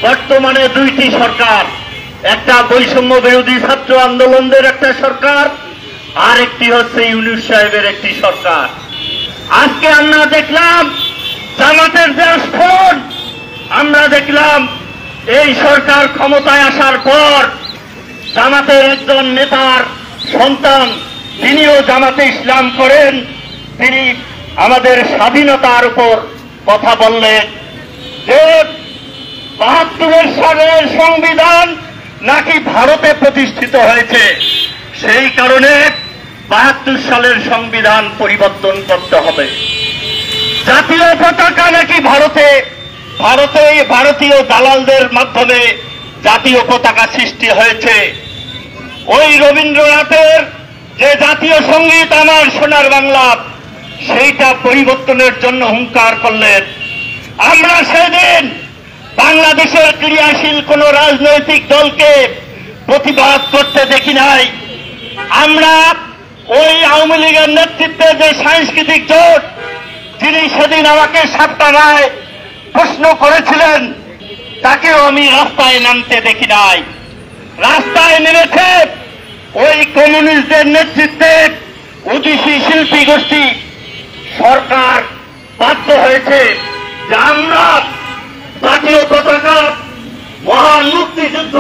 বর্তমানে দুইটি সরকার, একটা বৈষম্য বিরোধী ছাত্র আন্দোলনের একটা সরকার, আর একটি হচ্ছে ইউনূস সাহেবের একটি সরকার। আজকে আমরা দেখলাম জামাতের যে স্ফোরণ, আমরা দেখলাম এই সরকার ক্ষমতায় আসার পর জামাতের একজন নেতার সন্তান, তিনিও জামাতে ইসলাম করেন, তিনি আমাদের স্বাধীনতার উপর কথা বললেন যে ৭২ সালের সংবিধান নাকি ভারতে প্রতিষ্ঠিত হয়েছে, সেই কারণে ৭২ সালের সংবিধান পরিবর্তন করতে হবে। জাতীয় পতাকা নাকি ভারতীয় দালালদের মাধ্যমে জাতীয় পতাকা সৃষ্টি হয়েছে। ওই রবীন্দ্রনাথের যে জাতীয় সঙ্গীত আমার সোনার বাংলা, সেইটা পরিবর্তনের জন্য হুঙ্কার করলেন। আমরা সেদিন বাংলাদেশের ক্রিয়াশীল কোন রাজনৈতিক দলকে প্রতিবাদ করতে দেখি নাই। আমরা ওই আওয়ামী লীগের নেতৃত্বে যে সাংস্কৃতিক জোট, যিনি সেদিন আমাকে ৭টা রায় প্রশ্ন করেছিলেন, তাকেও আমি রাস্তায় নামতে দেখি নাই। রাস্তায় নেমেছে ওই কমিউনিস্টদের নেতৃত্বে ওডিসি শিল্পী গোষ্ঠী। সরকার বাধ্য হয়েছে যে আমরা জাতীয় পতাকা, মহান মুক্তিযুদ্ধ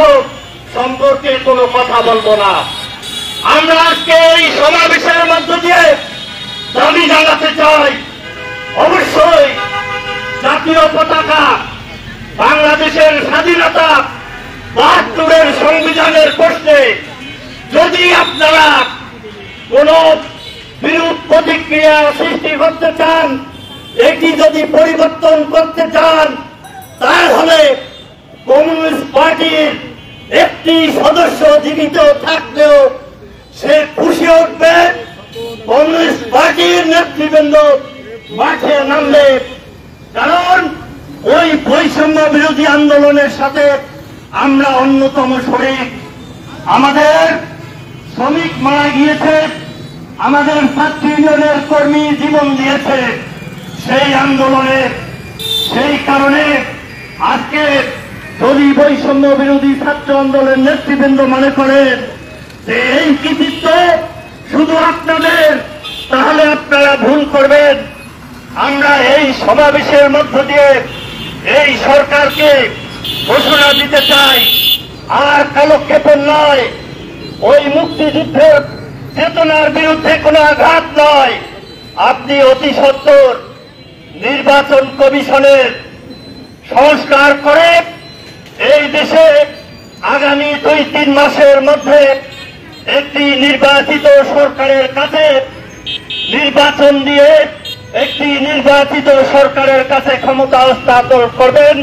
সম্পর্কে কোনো কথা বলবো না। আমরা আজকে এই সমাবেশের মধ্য দিয়ে দাবি জানাতে চাই, অবশ্যই জাতীয় পতাকা, বাংলাদেশের স্বাধীনতা, ৭২ সংবিধানের প্রশ্নে যদি আপনারা কোন বিরূপ প্রতিক্রিয়া সৃষ্টি করতে চান, এটি যদি পরিবর্তন করতে চান, তাহলে কমিউনিস্ট পার্টির একটি সদস্য জীবিত থাকলেও সে খুশি উঠবে। কমিউনিস্ট পার্টির নেতৃবৃন্দ মাঠে নামবে, কারণ ওই বৈষম্য বিরোধী আন্দোলনের সাথে আমরা অন্যতম শরিক। আমাদের শ্রমিক মারা গিয়েছে, আমাদের ছাত্র ইউনিয়নের কর্মী জীবন দিয়েছে সেই আন্দোলনে। সেই কারণে আজকে যদি বৈষম্য বিরোধী ছাত্র আন্দোলনের নেতৃবৃন্দ মনে করেন যে এই কৃতিত্ব শুধু আপনাদের, তাহলে আপনারা ভুল করবেন। আমরা এই সমাবেশের মধ্য দিয়ে এই সরকারকে ঘোষণা দিতে চাই, আর কালক্ষেপণ নয়, ওই মুক্তিযুদ্ধের চেতনার বিরুদ্ধে কোনো আঘাত নয়। আপনি অতি সত্বর নির্বাচন কমিশনের সংস্কার করে এই দেশে আগামী ২-৩ মাসের মধ্যে একটি নির্বাচিত সরকারের কাছে নির্বাচন দিয়ে একটি নির্বাচিত সরকারের কাছে ক্ষমতা হস্তান্তর করবেন।